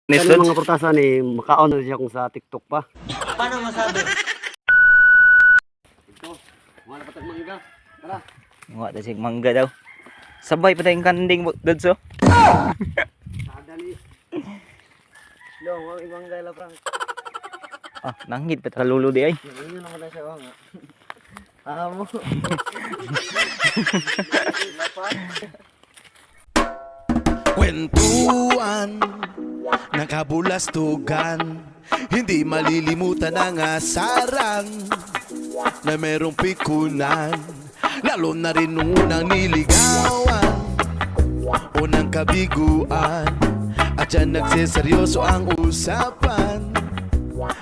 Kaya mga prutasan ni makaon na siya kung sa TikTok pa. Paano masabi? Ito, mga napatag mangga. Tara. Nga ta sig mangga daw. Sabay pa tayong kanding dodso. Sada ni. Long, wag ibang gala prank. Ah, nangit pa ta lulo di ay. Yun naman na siya nga. Amo. Kwentuhan, nakabulastugan, hindi malilimutan ang asaran na merong pikunan, lalo na rin nung unang niligawan, unang kabiguan, at dyan nagseseryoso ang usapan,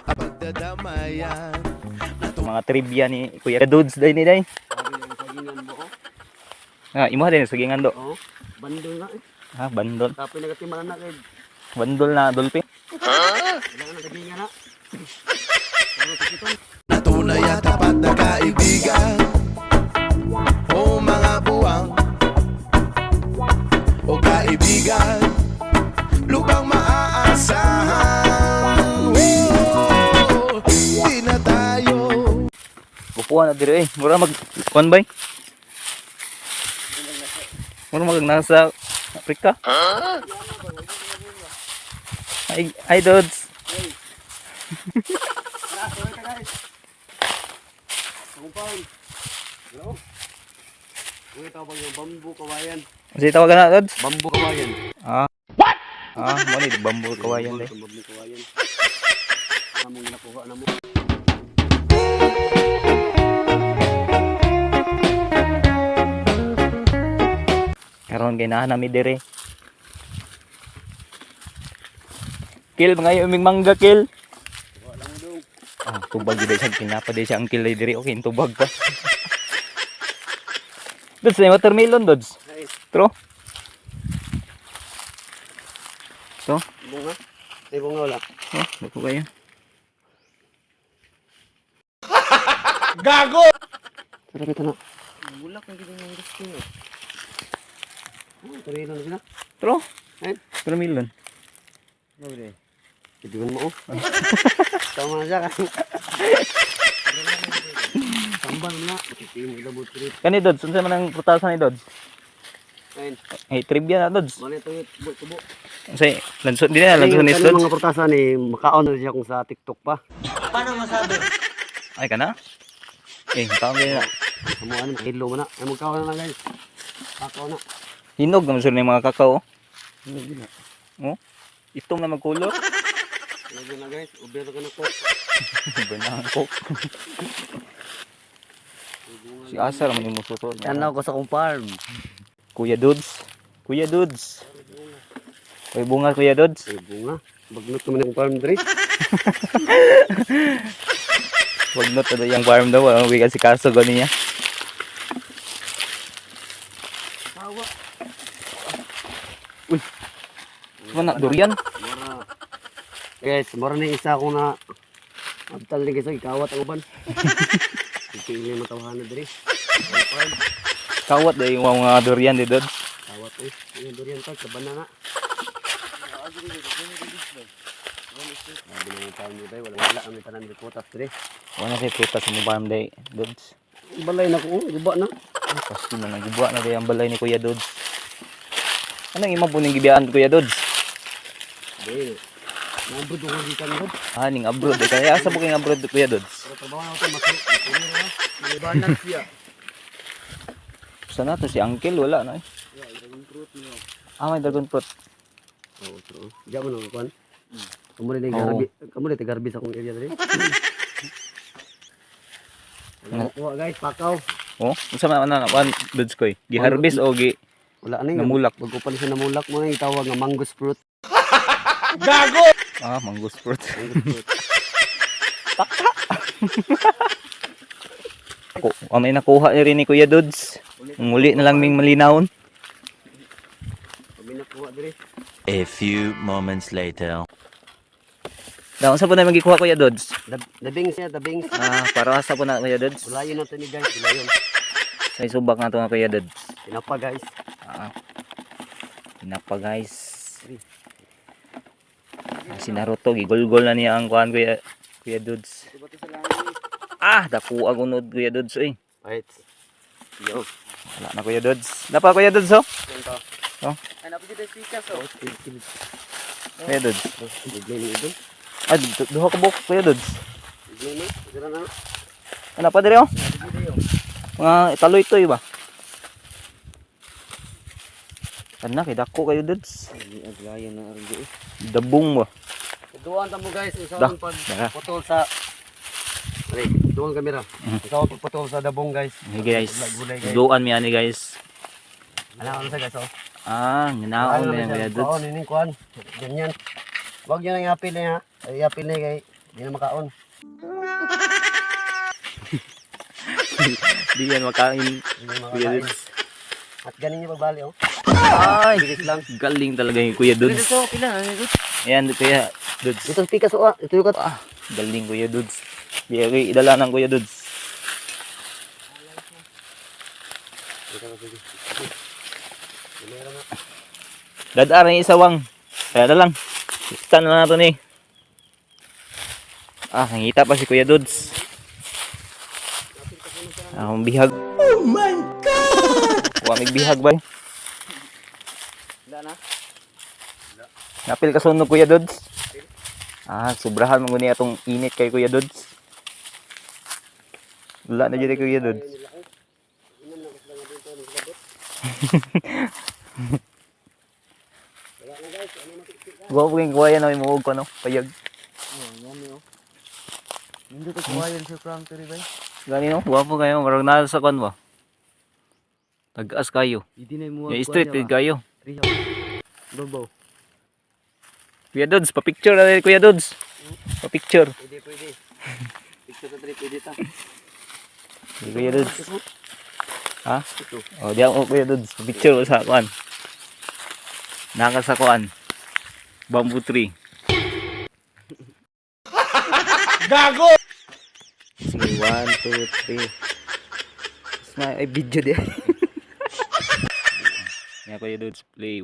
at pagdadamayan. Mga trivia ni Kuya Dudes day ni day. Sabi ng sagingan mo ko. Ah, imo din sagingan do. Oh, bandol na eh. Ha, bandol. Tapos nagatiman na kay. Bandol na dolphin. Wala na sagingan na. Ano sa Natunay at tapat na kaibigan, o mga buwang, o kaibigan, lubang maaasahan. Oh, di na tayo. Upuan na dire eh. Mura mag kuan bay. Mura mag nasa Afrika. Ay Dudes. Compound. Hello? Uy, tawag yung bambu kawayan. Kasi tawagan na Dudes. Bambu kawayan. Ah. What? Ah, mo ni bamboo kawayan day. Bambu kawayan. Among nakuha na mo. Karon kay naa nami dire. Kill mga uming mangga kill. Wala mo dong. Ah, tubag di sa kinapa di siya ang kill ay dire. Okay, tubag pa. Dudes, may watermelon Dudes. Guys, Tro. So, bunga. Ay bunga wala. oh, bako kayo. Tara kita na. Bulak na gid ng gusto niyo. Tara na sila. Tro. Ay, Watermelon. Sabi Tidiwan mo oh. Tama na siya kasi. Tambal na. Titim ila butrit. Kani Dudes, unsa man ang prutasan ni Dudes? Ayun. Ay trivia na Dudes. Mali ito yung tubo. Kasi lanso di na lanso ni Kaya Dudes. mga prutasan ni makaon na siya kung sa TikTok pa. Paano masabi? Ay kana? Eh, taon din na. Amo ano kilo mo na. Ay magkaon na lang guys. Kakao na. Hinog naman sila ng mga kakao. Hindi na. Oh. Itom na magkulo. Lagi na guys. Ubero ka na po. Banang ko. Si Asar man yung musuto. Tanaw ko sa kong farm. Kuya Dudes. Kuya Dudes. May bunga Kuya Dudes. Ay bunga. Bagnot naman yung farm dre. Wag not na yung farm daw. Ang wigan si Kaso gani niya. Tawa. Mana durian. Mora. Guys, mora na isa ko na abtal ni guys ikawat ang uban. Pili matawhan na dre. Farm. Kawat day yung mga durian di Dudes. Kawat eh. Yung durian pa sa banana. Sabi na yung farm mo dre. Wala ang tanan di putas dre. Wala si prutas sa mga farm day Dudes. Balay na ko. Guba na. Paski na nagibwa na day ang balay ni Kuya Dudes. Anong ima po ng gibiyaan Kuya Dudes? Dre. Nabud ko gikan mo. Ah, ning abroad. Eh, kaya asa po kayong abroad Kuya Dudes? Pero trabaho na ako mas. Kuno na. Libanan siya. Sana to si Uncle wala na eh. Yeah, dragon fruit niyo. Ah, may dragon fruit. Oo, true. Diyan mo nang kuan. Kamu ni garbi, kamu ni garbi sa akong area dre. Kuha guys, pakaw. Oh, unsa man na kuan Dudes koy? Gi-harvest o gi Wala ni namulak? Bago pa siya namulak mo na itawag nga mango fruit. Ah, mangoes fruit. Mango fruit. Ako, may nakuha ni rin ni Kuya Dudes. Muli na lang ming malinawon. Kami nakuha dre. A few moments later. Daw sa po na magikuha Kuya Dudes. Dabing siya, dabing. Ah, para sa po na Kuya Dudes. Ulayon natin ni guys, ulayon. Sa subak na to nga Kuya Dudes. Pinapa guys. Ah. Pinapa guys. Si Naruto, gigol-gol na niya ang kuhan, Kuya Dudes. Ah, daku ang unod, Kuya Dudes, eh. Right. Yo. Wala na, Kuya Dudes. Napa, Kuya Dudes, oh? Ganito. Oh, Ay, napagod yung speakers, oh. Kuya Dudes. Bigay niyo doon. Ah, duha ka buhok, Kuya Dudes. Bigay niyo. Sira na. Ano pa dire, oh? Mga italoy-toy ba? Kana, kay dako kayo, Dudes. Ay, aglayan na argo, eh. Dabong ba? Duwan ta mo guys, isa Da. ang Dara. pagputol sa Ay, duwan kamera. Isa ang pagputol sa dabong guys. Hey guys, Gulay, guys. duan mi ani guys. Ano sa guys, oh. Ah, nginaon na Kuya Dudes. Kuan ini kuan. Ganyan. Wag niyo nang iapil niya. Ay iapil niya kay di na makaon. Di yan makain, Di na Kuya makain. Dudes. At ganin niyo pagbali, oh. Ay, Bilis lang. galing talaga yung Kuya Dudes. Dito pila ano dito. Ayan, Kuya Dudes. Dito speakers, oh. Ito yung kat. Ah, galing Kuya Dudes. Di ako idala ng Kuya Dudes. Dadar ng isawang. Kaya na lang. Stan na nato ni. Ah, nangita pa si Kuya Dudes. Akong bihag. Oh my God! Huwag bihag ba? Wala na. Napil ka sunog Kuya Dudes. Ah, sobrahan mo niya itong init kay Kuya Dudes. Wala na dyan Kuya Dudes. Gua po kayong kuwaya na may muog ko, no? Payag. Hindi to kuwayan sa prank to ba? Gani, no? Gwapo kayo. Marag nasa sa kwan ba? Tag-as kayo. Hindi na mo. Yung street, kayo. Bobo. Kuya Dudes, pa-picture na rin, Kuya Dudes. Pa-picture. Pwede. Picture to trip pwede ta. Kuya Dudes. Ha? O, diyan ko Kuya Dudes. Pa-picture ko sa kwan. Naka sa kwan. Bamboo tree. Gago! Sige, 1, 2, 3. Ay, video din. Yan Kuya Dudes, play.